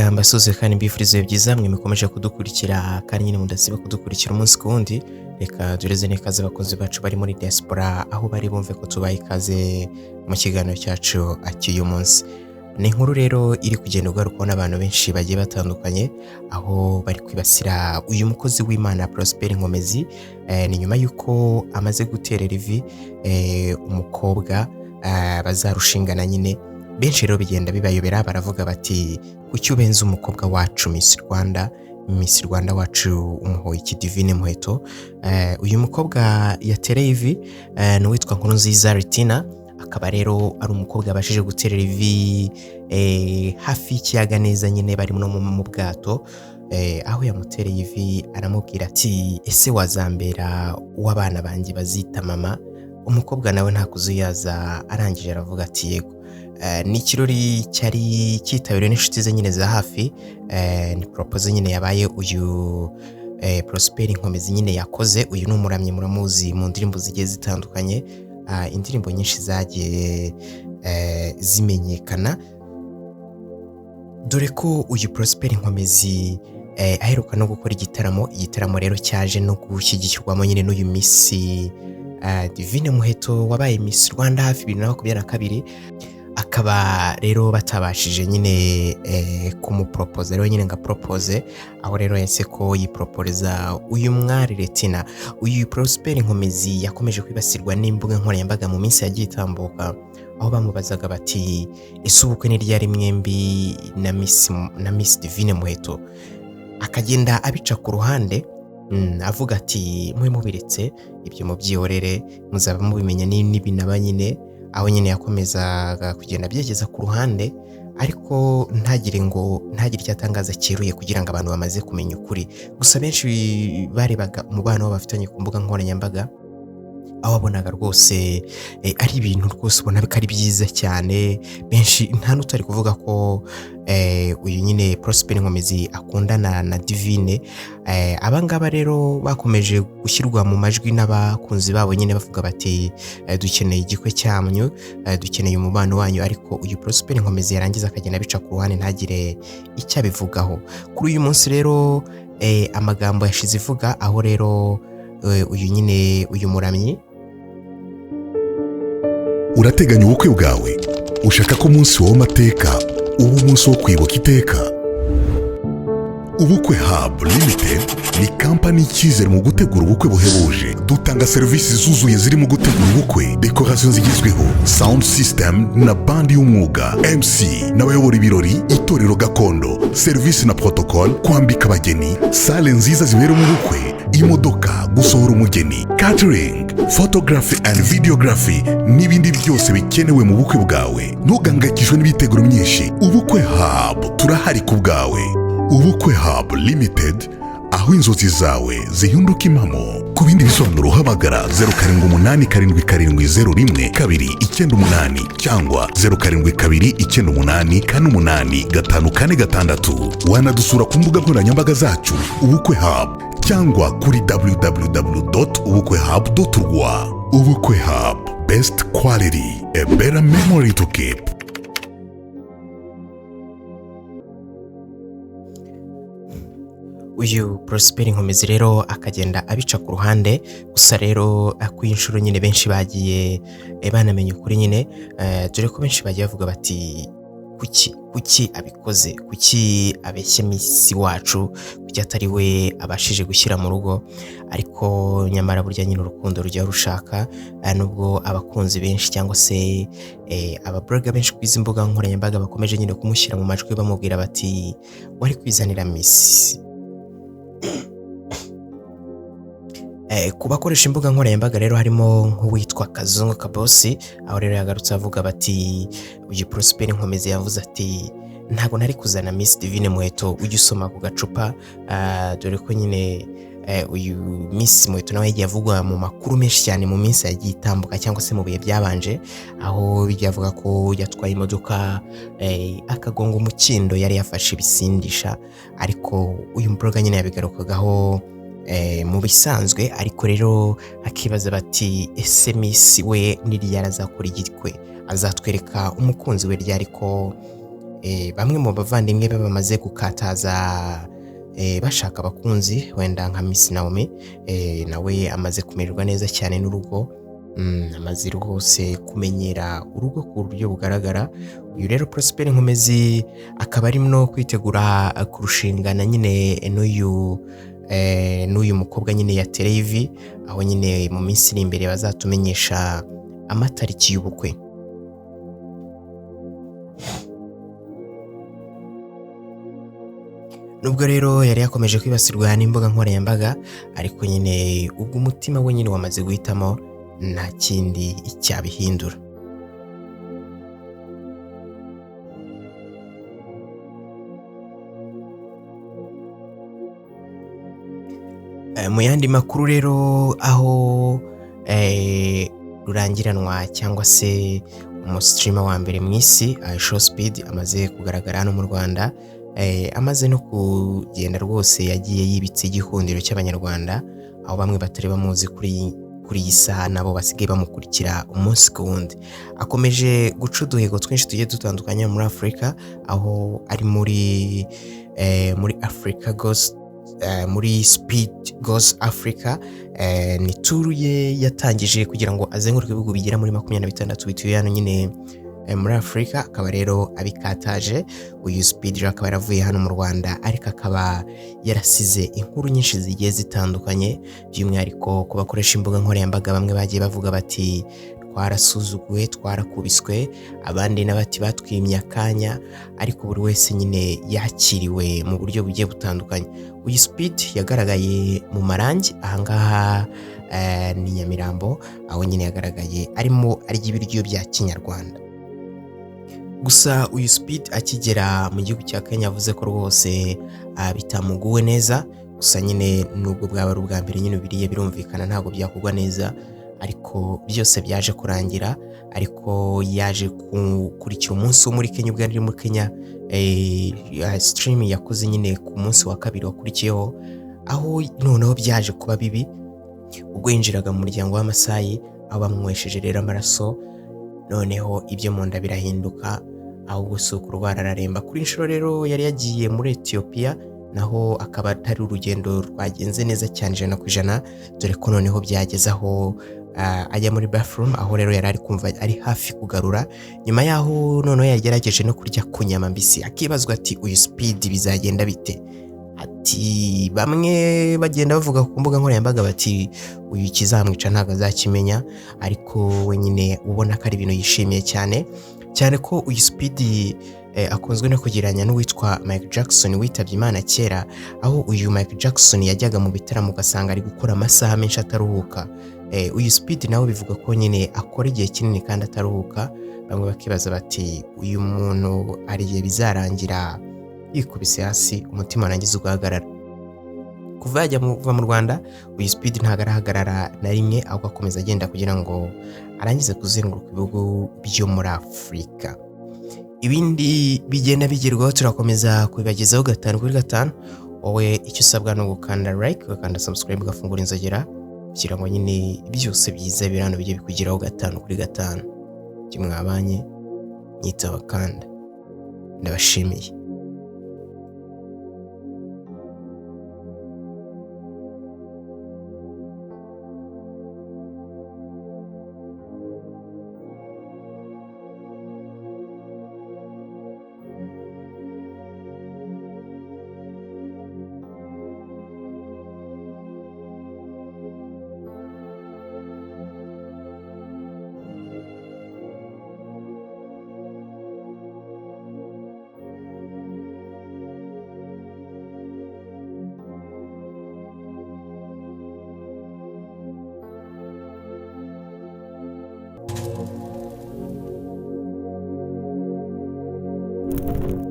Reka mbasuze kandi mbifurize byiza mwe mukomeje kudukurikira kandi nyine mudasiba kudukurikira umunsi ku wundi. Reka dureze nekaze abakozi bacu bari muri diaspora aho bari bumve ko tubaye ikaze mu kiganiro cyacu cy'uyu munsi. Ni inkuru rero iri kugenda ugarukaho n'abantu benshi bagiye batandukanye aho bari kwibasira uyu mukozi w'Imana Prosper Nkomezi. Ni nyuma yuko amaze guterera ivi umukobwa bazarushingana nyine. Benshi rero bigenda bibayobera baravuga bati kuki ubenze umukobwa wacu Miss Rwanda wacu umuhoye iki Divine Muheto. Uyu mukobwa yatereye ivi ni witwa Nkurunziza Retina, akaba rero ari umukobwa abashije guterera ivi hafi y'ikiyaga neza nyine bari no mu bwato. Aho yamutereye ivi aramubwira ati ese wazambera w'abana banjye bazita mama. Umukobwa nawe nta kuzuyaza, arangije aravuga ati yego. Ni ikirori cyari cyitabiriwe n'inshuti ze nyine za hafi. Ni propose nyine yabaye uyu Prosper Nkomezi nyine yakoze. Uyu ni umuramyi muramuzi mu ndirimbo zigiye zitandukanye, indirimbo nyinshi zagiye zimenyekana, dore ko uyu Prosper Nkomezi aheruka no gukora igitaramo rero cyaje no gushyigikirwamo nyine n'uyu Miss Divine Muheto wabaye Miss Rwanda hafi 2022. Akaba rero batabashije nyine kumupropose rero nyine propose, aho rero yase ko yiproporeza uyu mwari Retina. Uyu Prosper Nkomezi yakomeje kwibasirwa n'imbuga nkoranyambaga mu minsi yagiye itambuka, aho bamubazaga bati ese ubukwe ni ryari mwembi na Miss Divine Muheto. Akagenda abica ku ruhande avuga ati mwe mubiretse ibyo mubyihorere muzaba mubimenya n'ibinaba nyine. Aho nyine yakomezaga kugenda byegeza ku ruhande, ariko ntagire icyo atangaza cyeruye kugira ngo abantu bamaze kumenya ukuri. Gusa benshi barebaga umubano w'abafitanye ku mbuga nkoranyambaga, aho wabonaga rwose ari ibintu rwose ubona ko ari byiza cyane. Benshi nta n'utari kuvuga ko uyu nyine Prosper Nkomezi akundana na Divine. Abangaba rero bakomeje gushyirwa mu majwi n'abakunzi babo nyine bavuga bati dukeneye igikwe cyanyu, dukeneye umubano wanyu. Ariko uyu Prosper Nkomezi yarangiza akagenda abica ku ruhande ntagire icyo abivugaho. Kuri uyu munsi rero amagambo yashize ivuga, aho rero uyu muramyi. Urateganya ubukwe bwawe? Ushaka ko umunsi w'amateka uba umunsi wo kwibuka iteka? Ubukwe Hub Limited ni kampani icyizere mu gutegura ubukwe buhebuje. Dutanga serivisi zuzuye zirimo gutegura ubukwe, decoration zigezweho, sound system na bandi y'umwuga, MC n'abayobora ibirori, itorero gakondo, serivisi na protocol, kwambika abageni, sale nziza ziberamo ubukwe, imodoka, gusohora umugeni, catering, photography and videography n'ibindi byose bikenewe mu bukwe bwawe. Ntugangayikishwe n'ibiteguro myinshi. Ubukwe Hub turahari ku bwawe. Ubukwe Hub Limited, aho inzozi zawe zihinduka impamo. Ku bindi bisobanuro hamagara 0787701298 cyangwa 0729885856. Wanadusura ku mbuga nkoranyambaga zacu Ubukwe Hub cyangwa kuri www.ubukwehub.rwa. Ubukwe Hub, best quality, a better memory to keep. Uyu Prosper Nkomezi rero akagenda abica ku ruhande. Gusa rero ku inshuro nyine benshi bagiye banamenye ukuri nyine, dore ko benshi bagiye bavuga bati kuki abikoze, kuki abeshya Miss wacu, kuki atari we abashije gushyira mu rugo. Ariko nyamara burya nyine urukundo rujya rushaka, nubwo abakunzi benshi cyangwa se ababloga benshi ku izi mbuga nkoranyambaga bakomeje nyine kumushyira mu majwi bamubwira bati wari kwizanira Miss. Ku bakoresha imbuga nkoranyambaga rero harimo nk'uwitwa Kazungu Kabosi, aho rero yagarutse avuga bati uyu Prosper Nkomezi yavuze ati ntago nari kuzana Miss Divine Muheto, ujye usoma ku gacupa. Dore ko nyine uyu Miss Muheto nawe yagiye avugwa mu makuru menshi cyane mu minsi yagiye itambuka cyangwa se mu bihe byabanje, aho bijya avuga ko yatwaye imodoka akagonga umukindo yari yafashe ibisindisha. Ariko uyu mbroga nyine yabigarukagaho mu bisanzwe, ariko rero akibaza bati ese Miss we niri yarazakora igikwe, azatwereka umukunzi we ryari ko bamwe mu bavandimwe be bamaze gukataza bashaka abakunzi wenda nka Miss Naomi nawe amaze kumererwa neza cyane n'urugo. Amaze rwose kumenyera urugo ku buryo bugaragara. Uyu rero Prosper Nkomezi akaba ari no kwitegura kurushingana nyine n'uyu mukobwa nyine yatereye ivi, aho nyine mu minsi iri imbere bazatumenyesha amatariki y'ubukwe. Nubwo rero yari yakomeje kwibasirwa n'imbuga nkoranyambaga, ariko nyine ubwo umutima we nyine wamaze guhitamo nta kindi cyabihindura. Mu yandi makuru rero aho rurangiranwa cyangwa se umusitreamer wa mbere mu isi Showspeed amaze kugaragara hano mu Rwanda, amaze no kugenda rwose yagiye yibitse igikundiro cy'abanyarwanda, aho bamwe batari bamuzi kuri iyi saha nabo basigaye bamukurikira umunsi ku wundi. Akomeje guca uduhigo twinshi tugiye dutandukanye muri Afurika, aho ari muri Africa Goes muri Speed Goes Africa. Ni tour ye yatangije kugira ngo azenguruke ibihugu bigera muri 26 bituye hano nyine muri Afurika. Akaba rero abikataje. Uyu Speed rero akaba yaravuye hano mu Rwanda, ariko akaba yarasize inkuru nyinshi zigiye zitandukanye, by'umwihariko ku bakoresha imbuga nkoranyambaga. Bamwe bagiye bavuga bati twarasuzuguwe, twarakubiswe, abandi n'abati batwimye akanya, ariko buri wese nyine yakiriwe mu buryo bugiye butandukanye. Uyu Speed yagaragaye mu Marangi, ahangaha ni Nyamirambo, aho nyine yagaragaye arimo arya ibiryo bya Kinyarwanda. Gusa uyu Speed akigera mu gihugu cya Kenya yavuze ko rwose bitamuguwe neza. Gusa nyine nubwo bwaba ari ubwa mbere nyine biriye birumvikana ntabwo byakugwa neza, ariko byose byaje kurangira. Ariko yaje gukurikira umunsi wo muri Kenya, ubwo ari muri Kenya stream yakoze nyine ku munsi wa kabiri wakurikiyeho, aho noneho byaje kuba bibi ubwo yinjiraga mu muryango w'Amasayi, aho bamwesheje rero amaraso, noneho ibyo mu nda birahinduka, ahubwo si ukurwara araremba. Kuri inshuro rero yari yagiye muri Ethiopia, naho akaba atari urugendo rwagenze neza cyane 100%, dore ko noneho byageze aho ajya muri bathroom, aho rero yari ari kumva ari hafi kugarura. Nyuma yaho noneho yagerageje no kurya ku nyama mbisi, akibazwa ati uyu Speed bizagenda bite? Ati bamwe bagenda bavuga ku mbuga nkoranyambaga bati uyu kizamwica ntago azakimenya, ariko we nyine ubona ko ari ibintu yishimiye cyane ko uyu Speed akunzwe no kugiranya n'uwitwa Mike Jackson witabye Imana kera, aho uyu Mike Jackson yajyaga mu bitaramo ugasanga ari gukora amasaha menshi ataruhuka. Uyu Speed nawe bivuga ko nyine akora igihe kinini kandi ataruhuka. Bamwe bakibaza bati uyu muntu ari igihe bizarangira yikubise hasi umutima warangiza ugahagarara. Kuva yajya mu Rwanda, uyu Speed ntago arahagarara na rimwe, ahubwo akomeza agenda kugira ngo arangize kuzenguruka ibihugu byo muri Afurika. Ibindi bigenda bigerwaho turakomeza kubibagezaho 5/5. Wowe icyo usabwa no gukanda like, ugakanda subscribe, ugafungura inzogera kugira ngo nyine byose byiza birano bijye bikugeraho 5/5. Kimwabanye nyitaba kandi ndabashimiye.